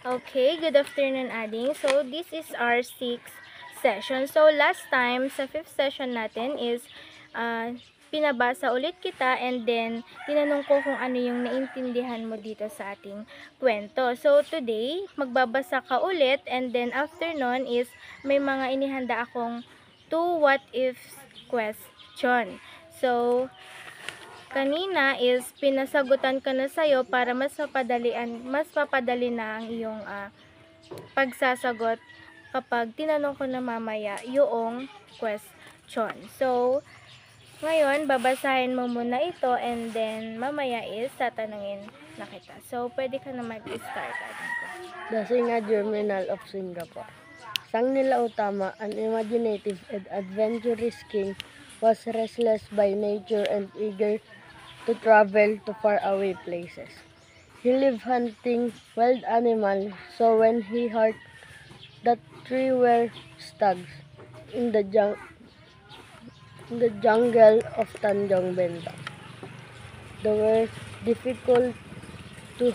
Okay, good afternoon, Ading. So, this is our 6th session. So, last time, sa 5th session natin is uh, pinabasa ulit kita and then tinanong ko kung ano yung naintindihan mo dito sa ating kwento. So, today, magbabasa ka ulit and then after nun is may mga inihanda akong 2 what if question. So, kanina is pinasagutan ko na sa'yo para mas mapadali na ang iyong pagsasagot kapag tinanong ko na mamaya yung question. So, ngayon, babasahin mo muna ito and then mamaya is tatanungin na kita. So, pwede ka na mag-start. The Singa Germinal of Singapore. Sang Nila Utama, an imaginative and adventurous king, was restless by nature and eager to travel to faraway places. He lived hunting wild animals, so when he heard that three were stags in the jungle of Tanjong Bentang, they were difficult to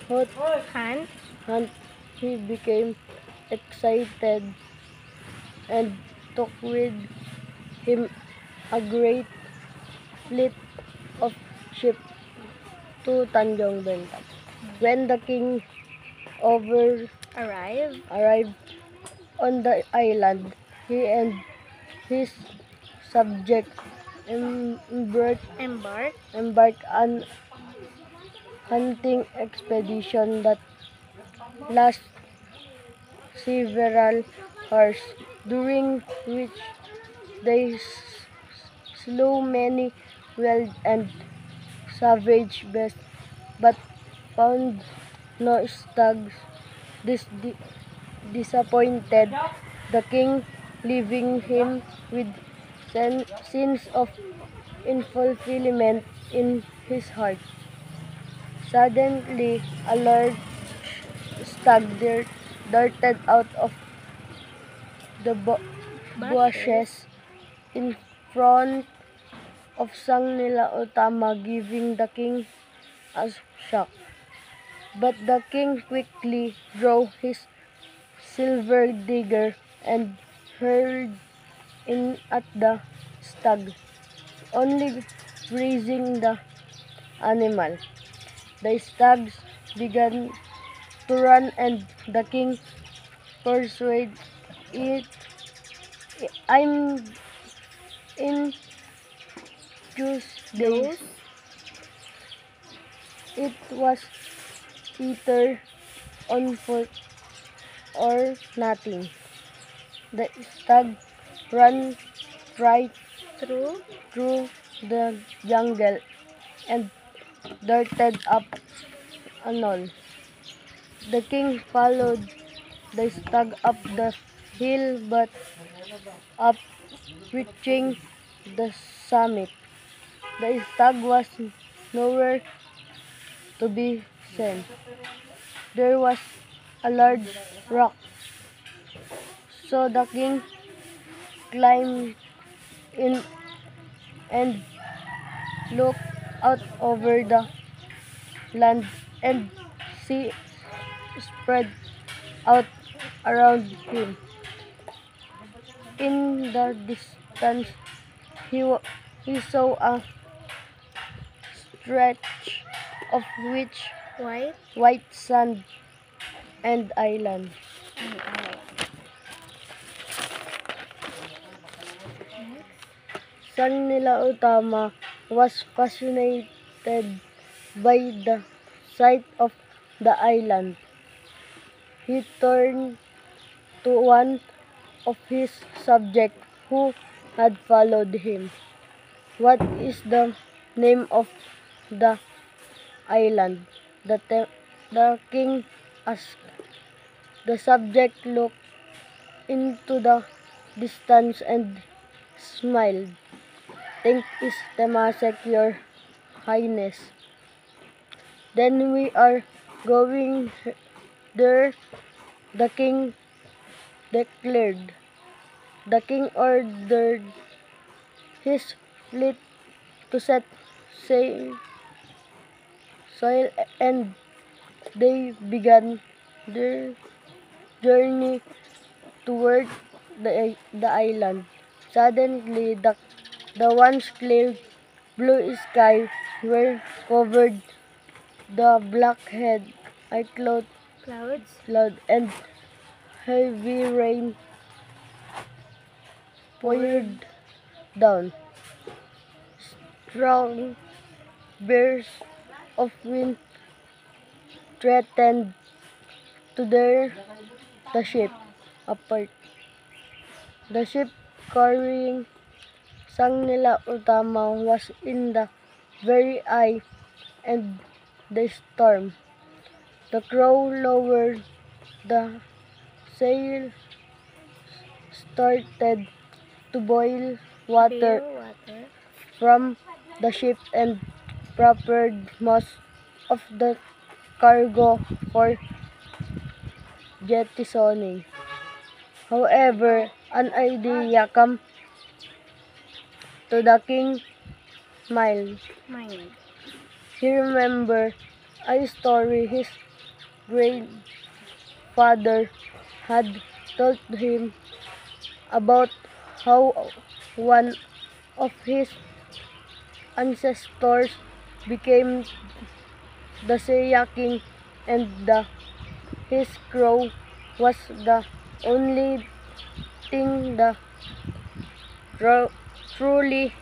Hunt. hunt. He became excited and took with him a great fleet of ships to Tanjong Bentang. When the king Arrive. arrived on the island, he and his subjects Embark. embarked on hunting expedition that lasted several hours, during which they slew many wild and savage beasts, but found no stags. This disappointed the king, leaving him with sense of unfulfillment in his heart. Suddenly, a large stag darted out of the bushes in front of Sang Nila Utama, giving the king a shock. But the king quickly drew his silver dagger and hurled in at the stag, only grazing the animal. The stags began to run and the king persuaded it. I'm in Tuesdays. Those. It was either on foot or nothing. The stag ran right Through. through the jungle and darted up a knoll. The king followed the stag up the hill, but up reaching the summit, the stag was nowhere to be seen. There was a large rock, so the king climbed in and looked out over the land and sea spread out around him. In the distance, he saw a stretch of White. white sand and island. Sang Nila Utama was fascinated by the sight of the island. He turned to one of his subjects who had followed him. What is the name of the island? The king asked. The subject looked into the distance and smiled. Think is Temasek, your highness. Then we are going there, the king declared. The king ordered his fleet to set sail and they began their journey toward the island. Suddenly, the once clear blue sky were covered the blackhead Clouds? cloud and heavy rain poured down. Strong bursts of wind threatened to tear the ship apart. The ship carrying Sang Nila Utama was in the very eye and the storm. The crew lowered the sail, started to boil water Beer, water. from the ship and prepared most of the cargo for jettisoning. However, an idea came to the king's mind. Mind. He remembered a story his grandfather had told him about how one of his ancestors became the Seiya king and his crow was the only thing that truly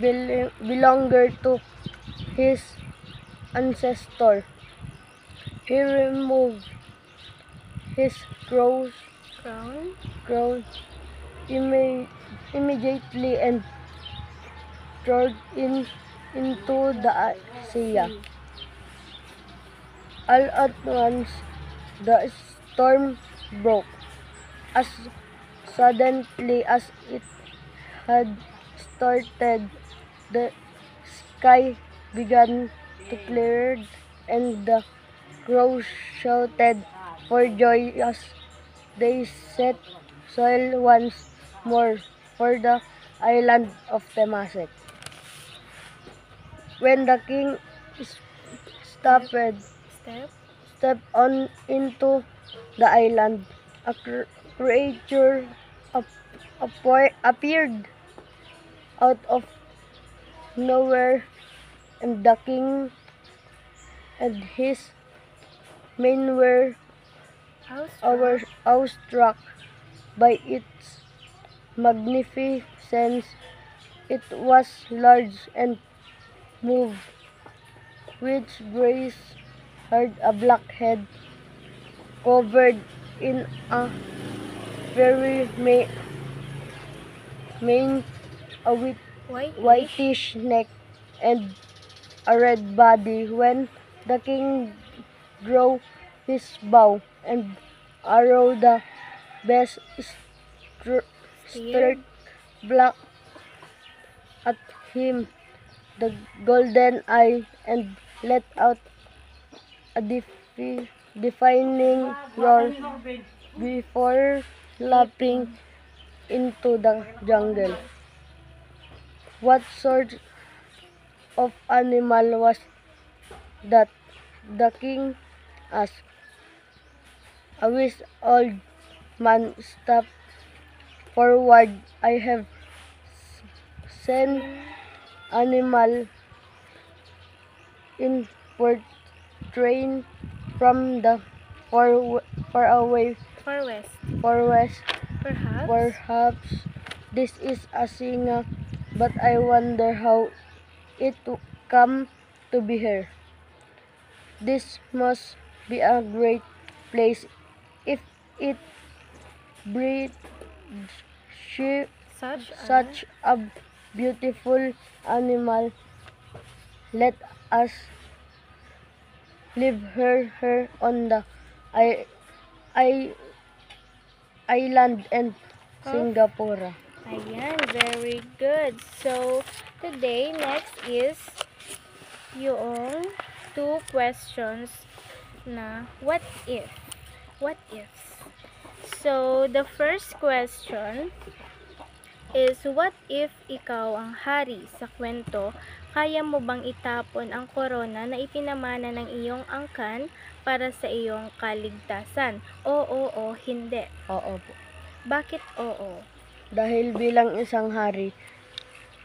belonged to his ancestor. He removed his crow's Crown. crown immediately and threw into the sea. All at once, the storm broke. As suddenly as it had started, the sky began to clear and the crows shouted for joy as they set sail once more for the island of Temasek. When the king stopped Step. stepped on into the island, a creature appeared out of nowhere, and the king and his men were awestruck by its magnificence. It was large and moved, which Grace had a black head covered in a very mane, a White. whitish neck, and a red body. When the king drew his bow and arrow, the best Spear. struck black at him the golden eye and let out a defining roar before leaping into the jungle. What sort of animal was that? The king asked. A wise old man stepped forward. I have seen animal in train from the far away Far west. forest. Perhaps. Perhaps this is a singer, but I wonder how it come to be here. This must be a great place if it breeds Such. such a beautiful animal. Let us leave her on the I, I, island and Singapore. Ayan, very good. So, today, next is yung 2 questions na what if? What ifs? So, the first question is, what if ikaw ang hari sa kwento? Kaya mo bang itapon ang korona na ipinamana ng iyong angkan para sa iyong kaligtasan? Oo o hindi. Oo po. Bakit oo? Dahil bilang isang hari,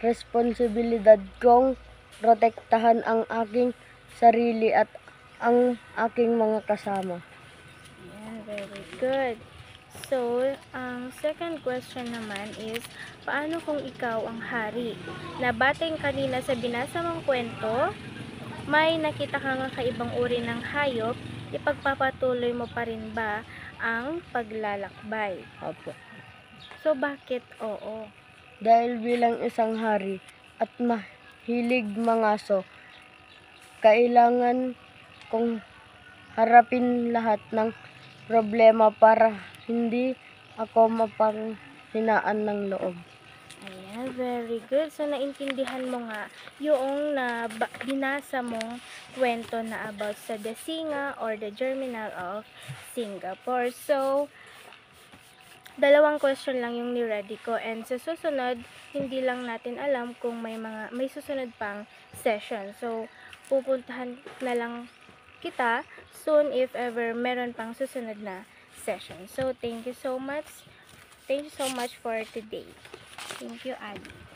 responsibilidad kong protektahan ang aking sarili at ang aking mga kasama. Ayan, very good. So, ang second question naman is, paano kung ikaw ang hari? Nabatay kanina sa binasa mong kwento, may nakita ka nga kaibang uri ng hayop, ipagpapatuloy mo pa rin ba ang paglalakbay? Opo. So, bakit oo? Dahil bilang isang hari at mahilig mangaso, kailangan kong harapin lahat ng problema para hindi ako mapanghinaan ng loob. Ayan, very good. So, naintindihan mo nga yung binasa mong kwento na about sa The Singa or The Germinal of Singapore. So, dalawang question lang yung ni-ready ko, and sa susunod, hindi lang natin alam kung may susunod pang session. So, pupuntahan na lang kita soon if ever meron pang susunod na session. So, thank you so much. Thank you so much for today. Thank you, Adi.